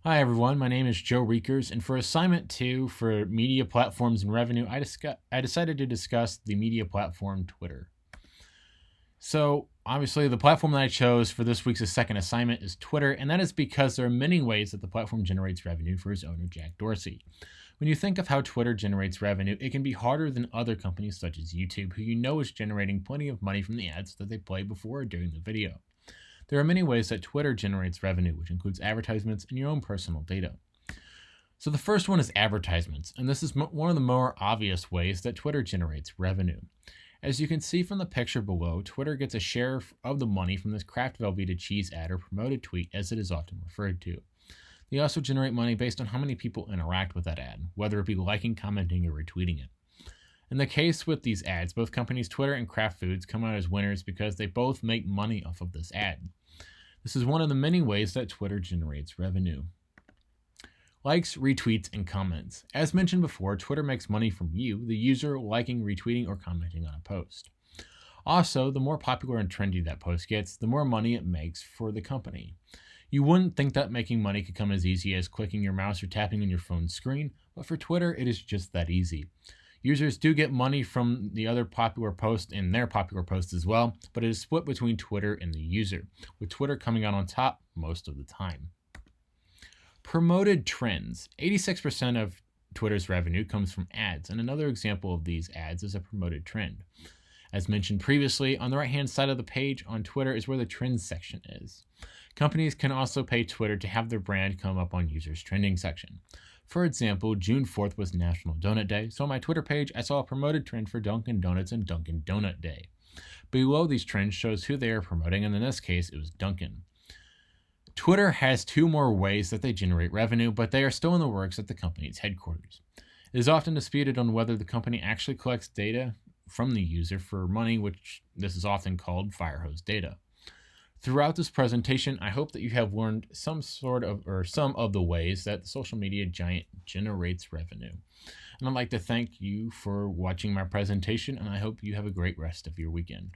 Hi everyone, my name is Joe Riechers, and for assignment 2 for media platforms and revenue, I decided to discuss the media platform Twitter. So obviously the platform that I chose for this week's second assignment is Twitter, and that is because there are many ways that the platform generates revenue for its owner, Jack Dorsey. When you think of how Twitter generates revenue, it can be harder than other companies such as YouTube, who you know is generating plenty of money from the ads that they play before or during the video. There are many ways that Twitter generates revenue, which includes advertisements and your own personal data. So the first one is advertisements, and this is one of the more obvious ways that Twitter generates revenue. As you can see from the picture below, Twitter gets a share of the money from this Kraft Velveeta cheese ad or promoted tweet, as it is often referred to. They also generate money based on how many people interact with that ad, whether it be liking, commenting, or retweeting it. In the case with these ads, both companies Twitter and Kraft Foods come out as winners because they both make money off of this ad. This is one of the many ways that Twitter generates revenue. Likes, retweets, and comments. As mentioned before, Twitter makes money from you, the user, liking, retweeting, or commenting on a post. Also, the more popular and trendy that post gets, the more money it makes for the company. You wouldn't think that making money could come as easy as clicking your mouse or tapping on your phone's screen, but for Twitter, it is just that easy. Users do get money from the other popular posts and their popular posts as well, but it is split between Twitter and the user, with Twitter coming out on top most of the time. Promoted trends. 86% of Twitter's revenue comes from ads, and another example of these ads is a promoted trend. As mentioned previously, on the right-hand side of the page on Twitter is where the trends section is. Companies can also pay Twitter to have their brand come up on users' trending section. For example, June 4th was National Donut Day, so on my Twitter page I saw a promoted trend for Dunkin' Donuts and Dunkin' Donut Day. Below these trends shows who they are promoting, and in this case it was Dunkin'. Twitter has 2 more ways that they generate revenue, but they are still in the works at the company's headquarters. It is often disputed on whether the company actually collects data from the user for money, which this is often called firehose data. Throughout this presentation, I hope that you have learned some of the ways that the social media giant generates revenue. And I'd like to thank you for watching my presentation, and I hope you have a great rest of your weekend.